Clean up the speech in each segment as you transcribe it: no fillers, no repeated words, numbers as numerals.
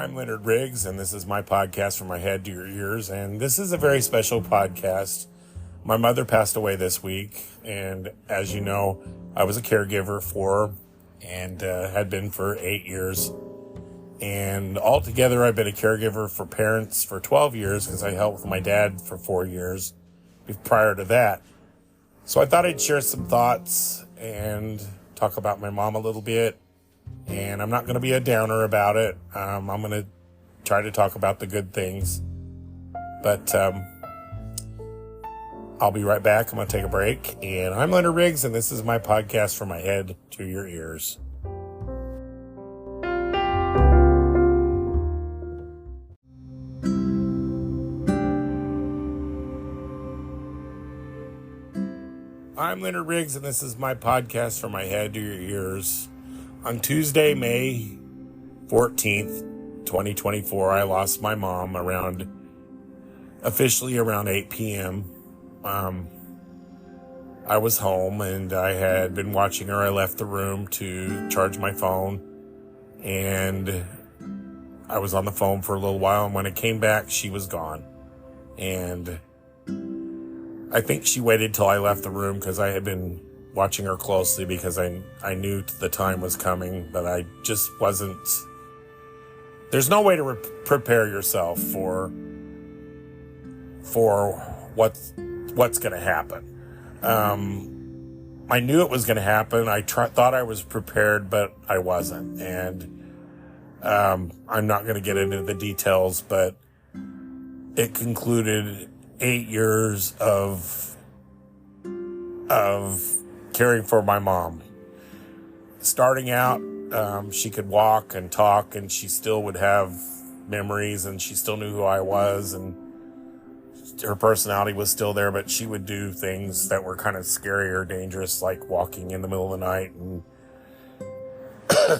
I'm Leonard Riggs, and this is my podcast From My Head to Your Ears, and this is a very special podcast. My mother passed away this week, and as you know, I was a caregiver for her and had been for 8 years. And altogether, I've been a caregiver for parents for 12 years because I helped with my dad for 4 years prior to that. So I thought I'd share some thoughts and talk about my mom a little bit. And I'm not going to be a downer about it. I'm going to try to talk about the good things. But I'll be right back. I'm going to take a break. And I'm Leonard Riggs, and this is my podcast From My Head to Your Ears. I'm Leonard Riggs, and this is my podcast From My Head to Your Ears. On Tuesday, May 14th, 2024, I lost my mom officially around 8 p.m. I was home and I had been watching her. I left the room to charge my phone, and I was on the phone for a little while, and when it came back, she was gone. And I think she waited till I left the room because I had been watching her closely because I knew the time was coming, but I just wasn't. There's no way to prepare yourself for what's going to happen. I knew it was going to happen. I thought I was prepared, but I wasn't. And I'm not going to get into the details, but it concluded 8 years of caring for my mom. Starting out, she could walk and talk, and she still would have memories, and she still knew who I was, and her personality was still there, but she would do things that were kind of scary or dangerous, like walking in the middle of the night, and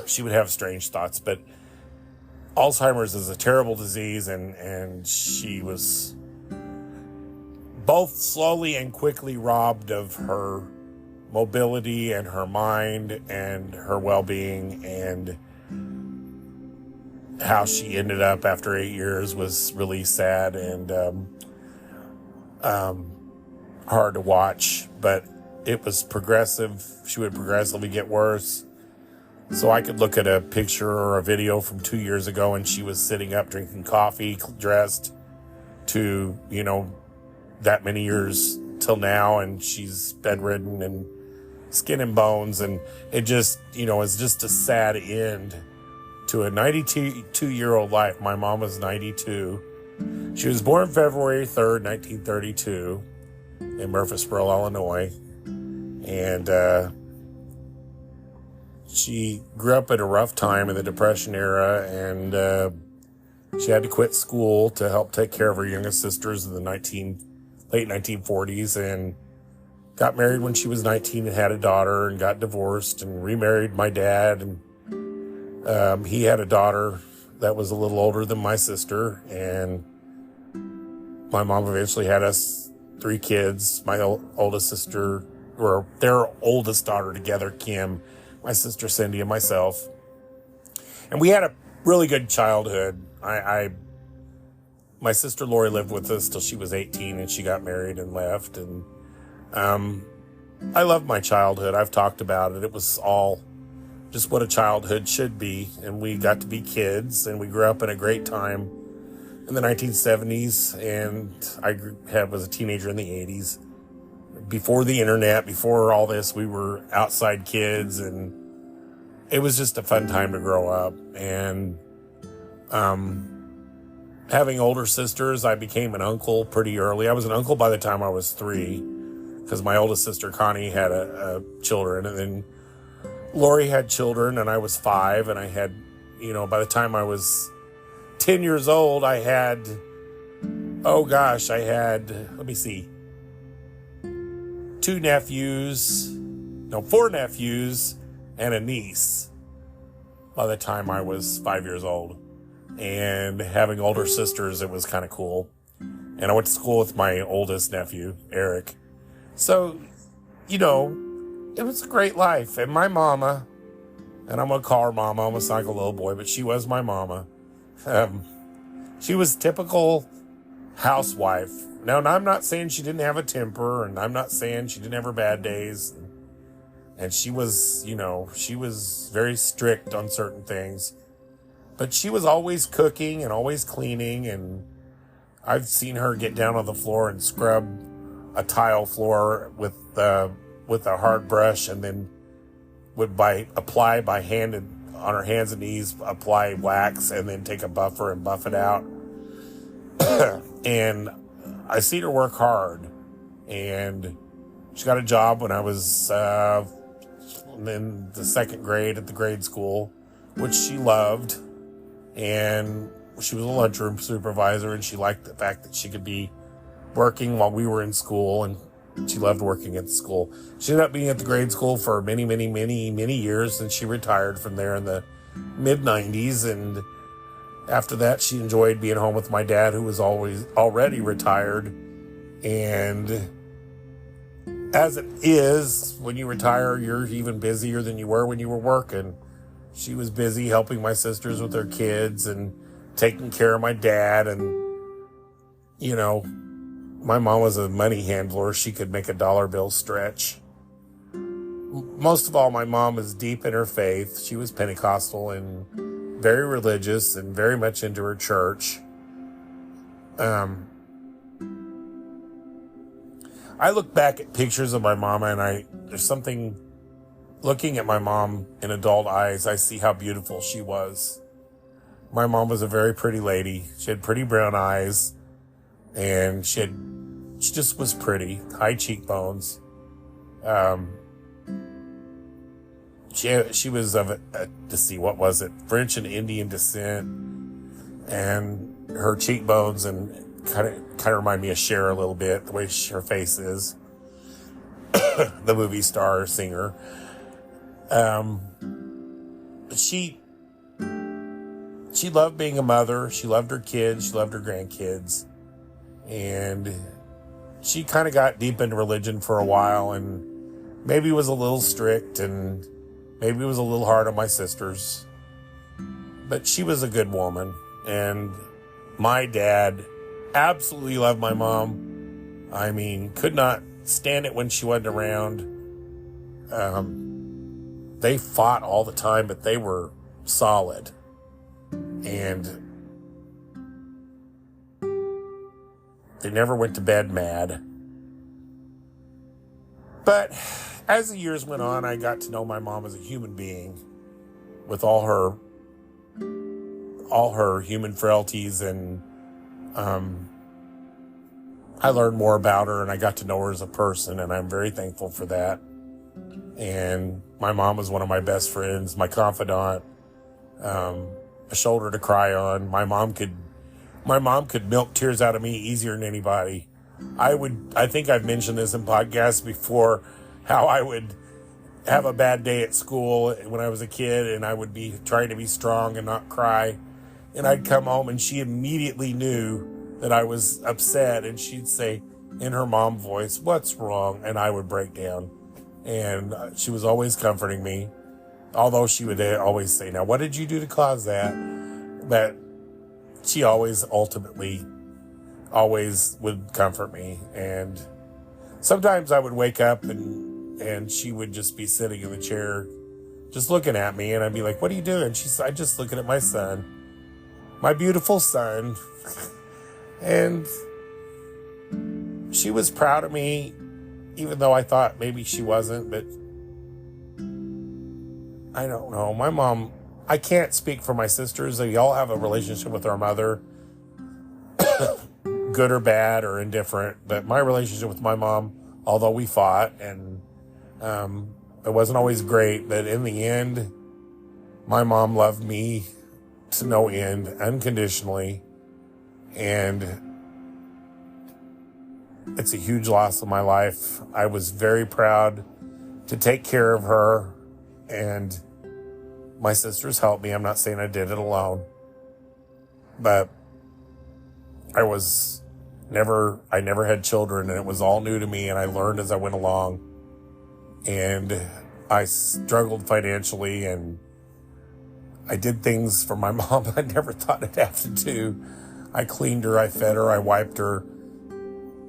she would have strange thoughts. But Alzheimer's is a terrible disease, and she was both slowly and quickly robbed of her mobility and her mind and her well-being, and how she ended up after 8 years was really sad and hard to watch, but it was progressive. She would progressively get worse. So I could look at a picture or a video from 2 years ago, and she was sitting up drinking coffee, dressed, to, that many years till now, and she's bedridden and skin and bones, and it just, it's just a sad end to a 92-year-old life. My mom was 92. She was born February 3rd, 1932 in Murfreesboro, Illinois, and she grew up at a rough time in the Depression era, and she had to quit school to help take care of her youngest sisters in the late 1940s, and got married when she was 19 and had a daughter, and got divorced and remarried my dad. And he had a daughter that was a little older than my sister, and my mom eventually had us 3 kids. My oldest sister, or their oldest daughter together, Kim, my sister Cindy, and myself. And we had a really good childhood. My sister Lori lived with us till she was 18, and she got married and left. And I love my childhood. I've talked about it. It was all just what a childhood should be. And we got to be kids, and we grew up in a great time in the 1970s. And I was a teenager in the 80s. Before the internet, before all this, we were outside kids, and it was just a fun time to grow up. And having older sisters, I became an uncle pretty early. I was an uncle by the time I was 3, because my oldest sister Connie had children, and then Lori had children, and I was 5, and I had, by the time I was 10 years old, I had, let me see, 4 nephews and a niece by the time I was 5 years old. And having older sisters, it was kind of cool. And I went to school with my oldest nephew, Eric. So, it was a great life. And my mama, and I'm going to call her mama, almost like a little boy, but she was my mama. Um, she was typical housewife. Now, I'm not saying she didn't have a temper, and I'm not saying she didn't have her bad days. And she was, she was very strict on certain things. But she was always cooking and always cleaning, and I've seen her get down on the floor and scrub a tile floor with a hard brush, and then would apply by hand and on her hands and knees, apply wax, and then take a buffer and buff it out. And I seen her work hard, and she got a job when I was in the second grade at the grade school, which she loved. And she was a lunchroom supervisor, and she liked the fact that she could be working while we were in school, and she loved working at the school. She ended up being at the grade school for many, many, many, many years, and she retired from there in the mid-90s. And after that, she enjoyed being home with my dad, who was already retired. And as it is, when you retire, you're even busier than you were when you were working. She was busy helping my sisters with their kids and taking care of my dad. And, my mom was a money handler. She could make a dollar bill stretch. Most of all, my mom was deep in her faith. She was Pentecostal and very religious and very much into her church. I look back at pictures of my mama, and there's something, looking at my mom in adult eyes, I see how beautiful she was. My mom was a very pretty lady. She had pretty brown eyes, and she just was pretty, high cheekbones. She was of French and Indian descent, and her cheekbones and kind of remind me of Cher a little bit, the way her face is. The movie star singer. She loved being a mother. She loved her kids. She loved her grandkids. And she kind of got deep into religion for a while, and maybe was a little strict, and maybe was a little hard on my sisters. But she was a good woman. And my dad absolutely loved my mom. I mean, could not stand it when she wasn't around. They fought all the time, but they were solid. And they never went to bed mad. But as the years went on, I got to know my mom as a human being with all her human frailties, and I learned more about her, and I got to know her as a person, and I'm very thankful for that. And my mom was one of my best friends, my confidant, a shoulder to cry on. My mom could milk tears out of me easier than anybody. I think I've mentioned this in podcasts before, how I would have a bad day at school when I was a kid, and I would be trying to be strong and not cry. And I'd come home, and she immediately knew that I was upset, and she'd say in her mom voice, "What's wrong?" And I would break down. And she was always comforting me, although she would always say, "Now, what did you do to cause that?" But she always would comfort me. And sometimes I would wake up and she would just be sitting in the chair just looking at me, and I'd be like, "What are you doing?" She's "I'm just looking at my son, my beautiful son." And she was proud of me, even though I thought maybe she wasn't. But I don't know. My mom, I can't speak for my sisters. They all have a relationship with our mother, good or bad or indifferent. But my relationship with my mom, although we fought and it wasn't always great, but in the end, my mom loved me to no end, unconditionally. And it's a huge loss of my life. I was very proud to take care of her, and my sisters helped me. I'm not saying I did it alone, but I never had children, and it was all new to me, and I learned as I went along. And I struggled financially, and I did things for my mom I never thought I'd have to do. I cleaned her, I fed her, I wiped her,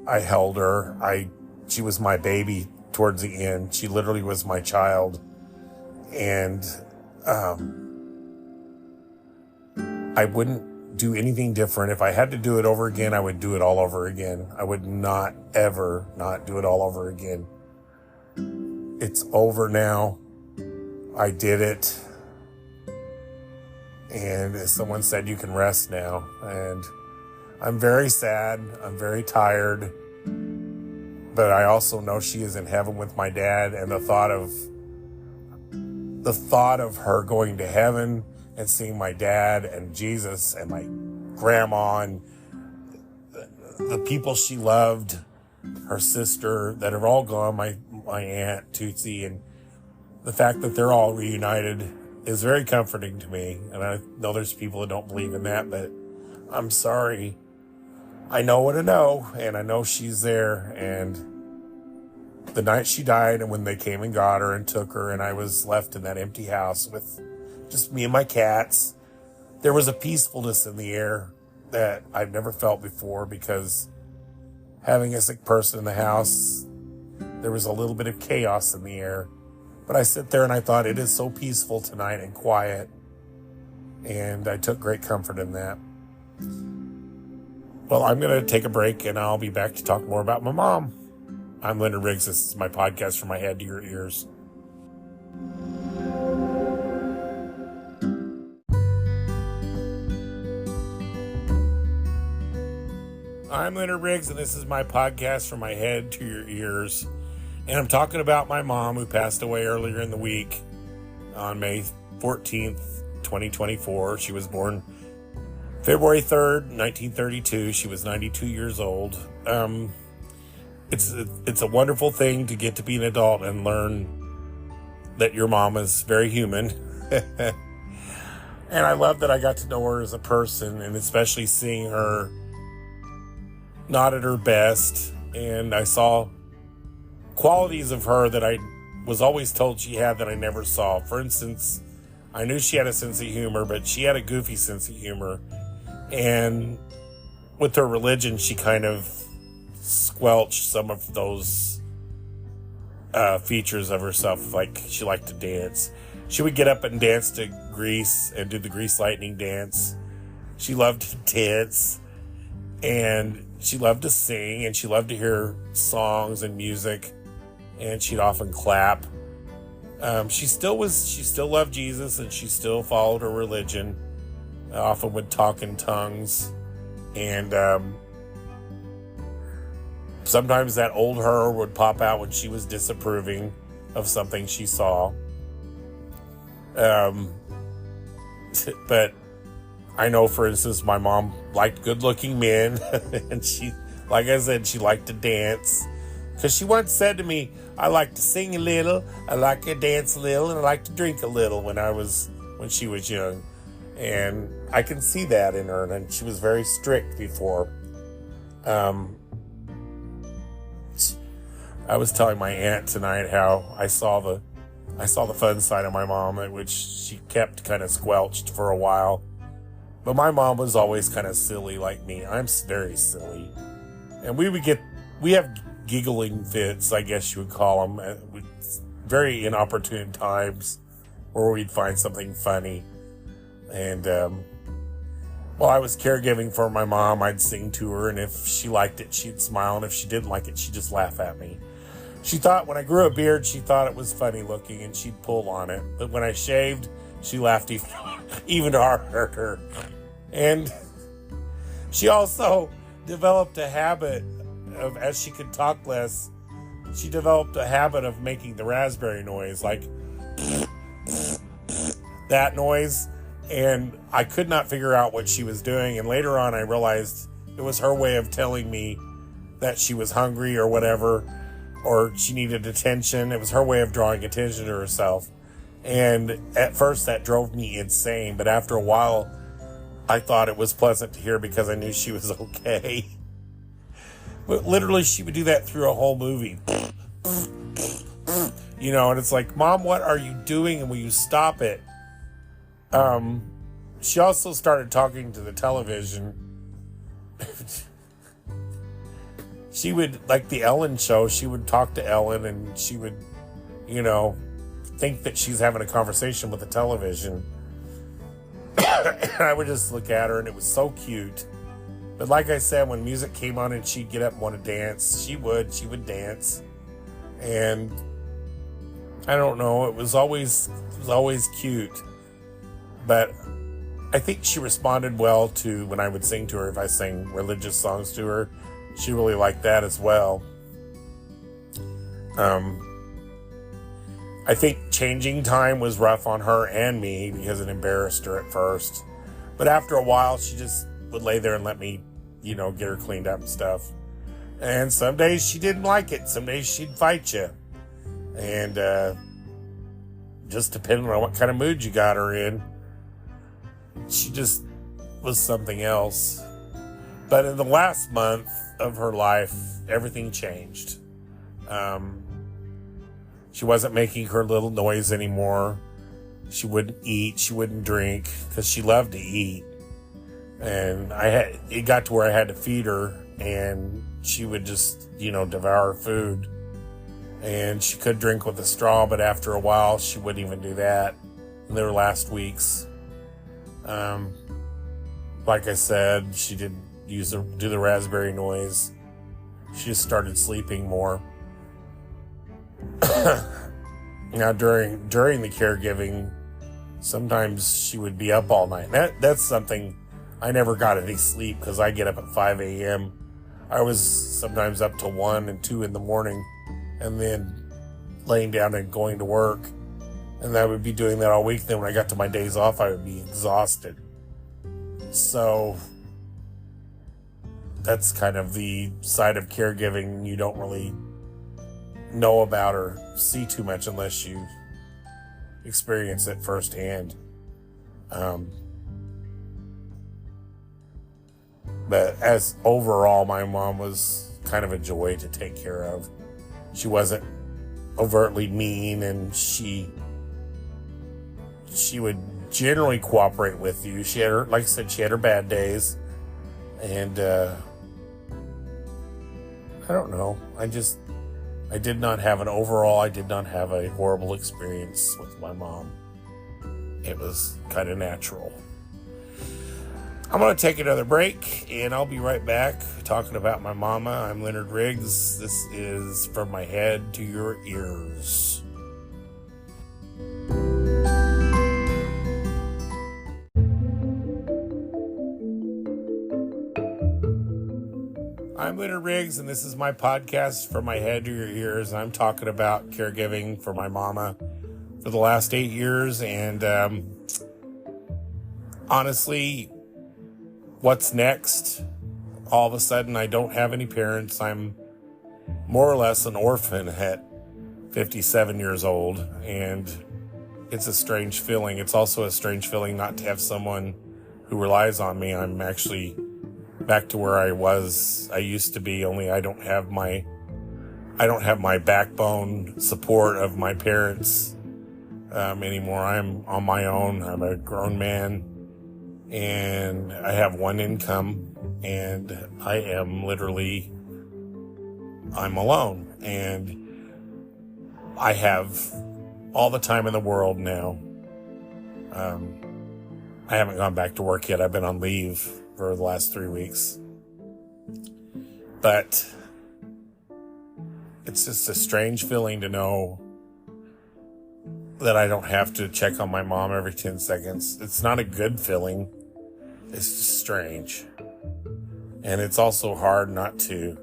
I held her. She was my baby towards the end. She literally was my child. And I wouldn't do anything different. If I had to do it over again, I would do it all over again. I would not ever not do it all over again. It's over now. I did it. And as someone said, you can rest now. And I'm very sad. I'm very tired. But I also know she is in heaven with my dad. And the thought of her going to heaven and seeing my dad and Jesus and my grandma and the people she loved, her sister that are all gone, my aunt Tootsie, and the fact that they're all reunited is very comforting to me. And I know there's people that don't believe in that, but I'm sorry. I know what I know, and I know she's there. And the night she died and when they came and got her and took her and I was left in that empty house with just me and my cats, there was a peacefulness in the air that I've never felt before, because having a sick person in the house, there was a little bit of chaos in the air. But I sit there and I thought, it is so peaceful tonight and quiet. And I took great comfort in that. Well, I'm going to take a break and I'll be back to talk more about my mom. I'm Leonard Riggs. This is my podcast, From My Head to Your Ears. I'm Leonard Riggs, and this is my podcast, From My Head to Your Ears. And I'm talking about my mom, who passed away earlier in the week on May 14th, 2024. She was born February 3rd, 1932. She was 92 years old. It's a wonderful thing to get to be an adult and learn that your mom is very human. And I love that I got to know her as a person, and especially seeing her not at her best. And I saw qualities of her that I was always told she had that I never saw. For instance, I knew she had a sense of humor, but she had a goofy sense of humor. And with her religion, she kind of squelched some of those features of herself. Like, she liked to dance. She would get up and dance to Grease and do the Grease Lightning dance. She loved to dance, and she loved to sing, and she loved to hear songs and music, and she'd often clap. She still loved Jesus, and she still followed her religion. Often would talk in tongues, and sometimes that old her would pop out when she was disapproving of something she saw. But I know, for instance, my mom liked good-looking men, and she, like I said, she liked to dance. Because she once said to me, I like to sing a little, I like to dance a little, and I like to drink a little when she was young. And I can see that in her, and she was very strict before. I was telling my aunt tonight how I saw the fun side of my mom, which she kept kind of squelched for a while. But my mom was always kind of silly like me. I'm very silly. And we have giggling fits, I guess you would call them, very inopportune times where we'd find something funny. And while I was caregiving for my mom, I'd sing to her, and if she liked it, she'd smile, and if she didn't like it, she'd just laugh at me. She thought when I grew a beard, she thought it was funny looking, and she'd pull on it. But when I shaved, she laughed even harder. And she also developed a habit of, as she could talk less, she developed a habit of making the raspberry noise, like that noise. And I could not figure out what she was doing. And later on, I realized it was her way of telling me that she was hungry or whatever, or she needed attention. It was her way of drawing attention to herself. And at first that drove me insane. But after a while, I thought it was pleasant to hear because I knew she was okay. But literally, she would do that through a whole movie. And it's like, Mom, what are you doing? And will you stop it? She also started talking to the television. She would, like the Ellen show, she would talk to Ellen and she would, think that she's having a conversation with the television. And I would just look at her and it was so cute. But like I said, when music came on and she'd get up and want to dance, she would dance. And I don't know, it was always cute. But I think she responded well to when I would sing to her. If I sang religious songs to her, she really liked that as well. I think changing time was rough on her and me because it embarrassed her at first. But after a while, she just would lay there and let me, get her cleaned up and stuff. And some days she didn't like it. Some days she'd fight you. And just depending on what kind of mood you got her in, she just was something else. But in the last month of her life, everything changed. She wasn't making her little noise anymore. She wouldn't eat. She wouldn't drink because she loved to eat. And it got to where I had to feed her, and she would just, devour food. And she could drink with a straw, but after a while, she wouldn't even do that. In their last weeks, like I said, she didn't do the raspberry noise. She just started sleeping more. Now during the caregiving, sometimes she would be up all night. That's something I never got any sleep because I get up at 5 a.m. I was sometimes up till 1 and 2 in the morning and then laying down and going to work. And I would be doing that all week. Then when I got to my days off, I would be exhausted. So that's kind of the side of caregiving you don't really know about or see too much unless you experience it firsthand. But as overall, my mom was kind of a joy to take care of. She wasn't overtly mean, and she would generally cooperate with you. She had her, like I said, she had her bad days, and I don't know. I did not have a horrible experience with my mom. It was kind of natural. I'm going to take another break, and I'll be right back talking about my mama. I'm Leonard Riggs. This is From My Head to Your Ears. I'm Leonard Riggs, and this is my podcast, From My Head to Your Ears. I'm talking about caregiving for my mama for the last 8 years, and honestly, what's next? All of a sudden, I don't have any parents. I'm more or less an orphan at 57 years old, and it's a strange feeling. It's also a strange feeling not to have someone who relies on me. I'm actually back to where I used to be, only I don't have my backbone support of my parents anymore. I'm on my own. I'm a grown man, and I have one income, and I'm alone, and I have all the time in the world now. I haven't gone back to work yet. I've been on leave for the last 3 weeks. But it's just a strange feeling to know that I don't have to check on my mom every 10 seconds. It's not a good feeling. It's just strange. And it's also hard not to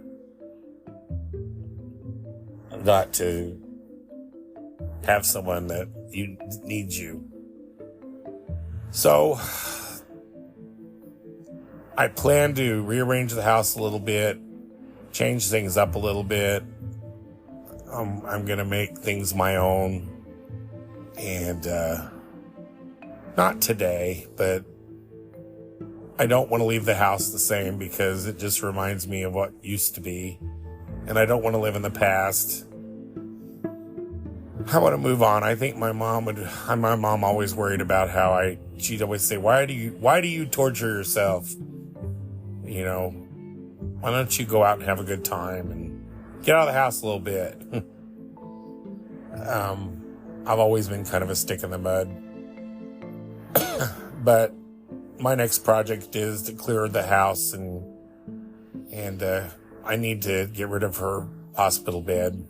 have someone that needs you. So I plan to rearrange the house a little bit, change things up a little bit. I'm going to make things my own. And not today, but I don't want to leave the house the same because it just reminds me of what used to be. And I don't want to live in the past. I want to move on. I think my mom always worried about how she'd always say, why do you torture yourself? You know, why don't you go out and have a good time and get out of the house a little bit? I've always been kind of a stick in the mud. But my next project is to clear the house and I need to get rid of her hospital bed,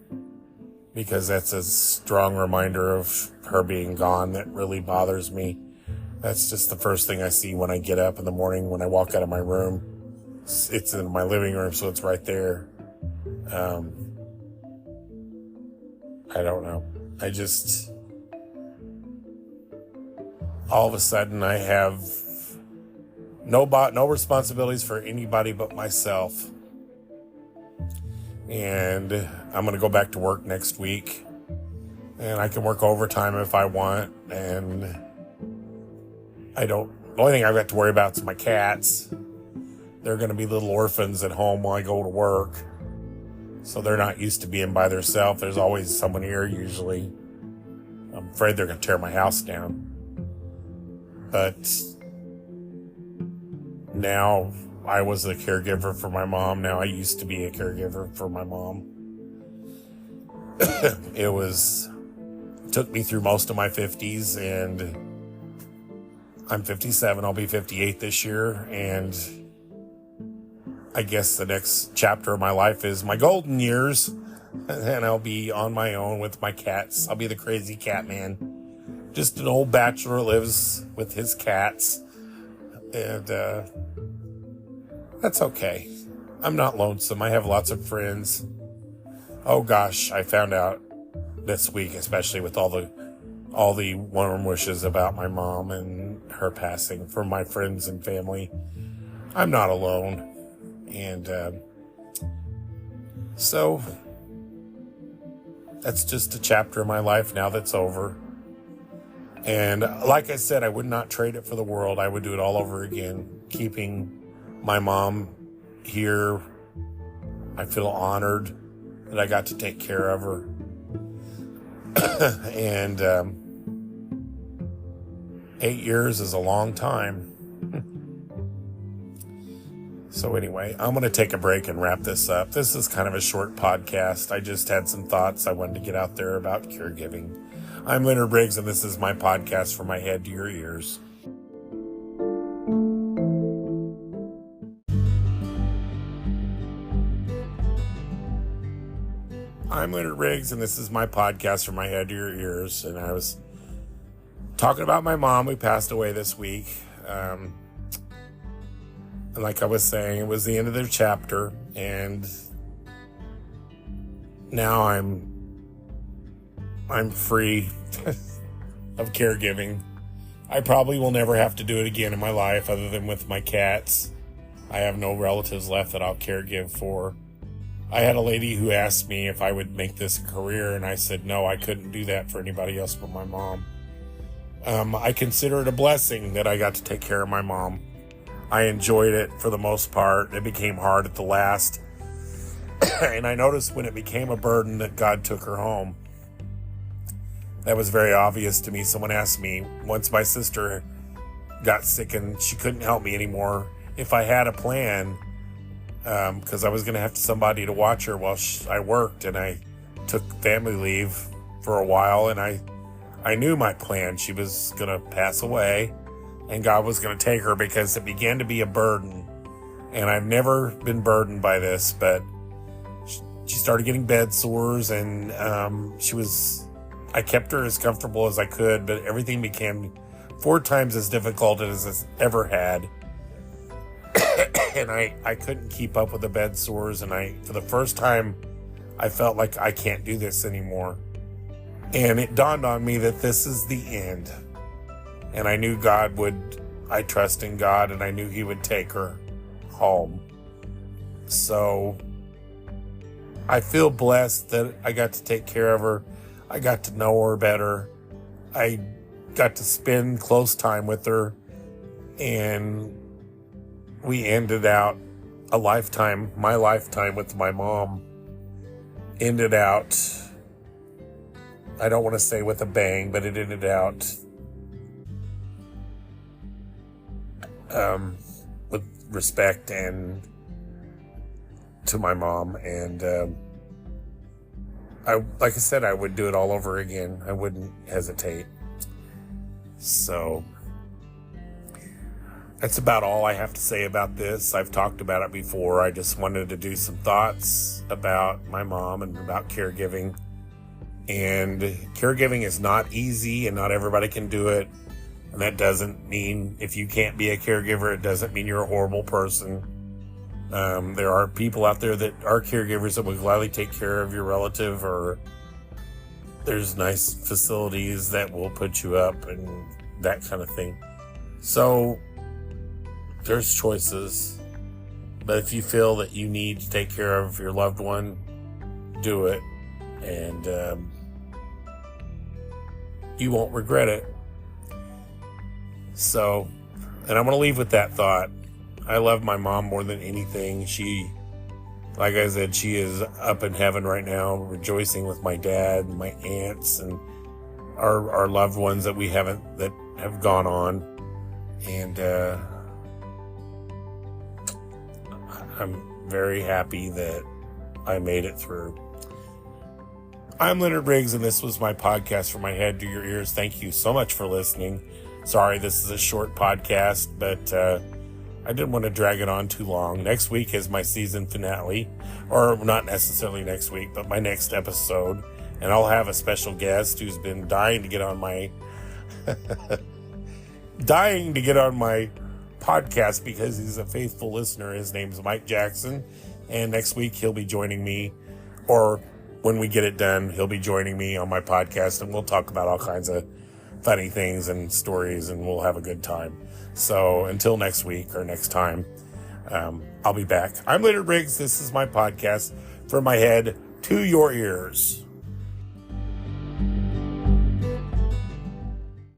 because that's a strong reminder of her being gone that really bothers me. That's just the first thing I see when I get up in the morning, when I walk out of my room. It's in my living room, so it's right there. I don't know. All of a sudden I have no responsibilities for anybody but myself. And I'm going to go back to work next week, and I can work overtime if I want. And the only thing I've got to worry about is my cats. They're going to be little orphans at home while I go to work. So they're not used to being by themselves. There's always someone here usually. I'm afraid they're going to tear my house down. But now I was a caregiver for my mom. Now I used to be a caregiver for my mom. It took me through most of my 50s, and I'm 57. I'll be 58 this year. And I guess the next chapter of my life is my golden years. And I'll be on my own with my cats. I'll be the crazy cat man. Just an old bachelor who lives with his cats. And that's okay. I'm not lonesome. I have lots of friends. Oh gosh, I found out this week, especially with all the warm wishes about my mom and her passing from my friends and family. I'm not alone. And so that's just a chapter of my life now that's over. And like I said, I would not trade it for the world. I would do it all over again. Keeping my mom here, I feel honored that I got to take care of her. And 8 years is a long time. So anyway, I'm going to take a break and wrap this up. This is kind of a short podcast. I just had some thoughts I wanted to get out there about caregiving. I'm Leonard Briggs, and this is my podcast, From My Head to Your Ears. I'm Leonard Briggs, and this is my podcast, From My Head to Your Ears. And I was talking about my mom who passed away this week. And like I was saying, it was the end of their chapter, and now I'm free of caregiving. I probably will never have to do it again in my life other than with my cats. I have no relatives left that I'll caregive for. I had a lady who asked me if I would make this a career, and I said no, I couldn't do that for anybody else but my mom. I consider it a blessing that I got to take care of my mom. I enjoyed it for the most part. It became hard at the last. And I noticed when it became a burden that God took her home. That was very obvious to me. Someone asked me, once my sister got sick and she couldn't help me anymore, if I had a plan, because I was going to have somebody to watch her while I worked, and I took family leave for a while, and I knew my plan. She was going to pass away, and God was going to take her, because it began to be a burden. And I've never been burdened by this, but she started getting bed sores, and I kept her as comfortable as I could, but everything became 4 times as difficult as it's ever had. And I couldn't keep up with the bed sores, and for the first time, I felt like I can't do this anymore. And it dawned on me that this is the end. And I knew I trust in God, and I knew He would take her home. So I feel blessed that I got to take care of her. I got to know her better. I got to spend close time with her, and we ended out my lifetime with my mom ended out I don't want to say with a bang, but it ended out with respect and to my mom. And like I said, I would do it all over again. I wouldn't hesitate. So that's about all I have to say about this. I've talked about it before. I just wanted to do some thoughts about my mom and about caregiving. And caregiving is not easy, and not everybody can do it. And that doesn't mean if you can't be a caregiver, it doesn't mean you're a horrible person. There are people out there that are caregivers that would gladly take care of your relative, or there's nice facilities that will put you up and that kind of thing. So there's choices, but if you feel that you need to take care of your loved one, do it, and you won't regret it. So, and I'm going to leave with that thought. I love my mom more than anything. She, like I said, she is up in heaven right now, rejoicing with my dad and my aunts and our loved ones that have gone on. And I'm very happy that I made it through. I'm Leonard Briggs, and this was my podcast, From My Head to Your Ears. Thank you so much for listening. Sorry, this is a short podcast, but I didn't want to drag it on too long. Next week is my season finale, or not necessarily next week, but my next episode. And I'll have a special guest who's been dying to get on my podcast because he's a faithful listener. His name's Mike Jackson, and next week he'll be joining me, or when we get it done, he'll be joining me on my podcast, and we'll talk about all kinds of funny things and stories, and we'll have a good time. So until next week or next time, I'll be back. I'm Leonard Briggs. This is my podcast, From My Head to Your Ears.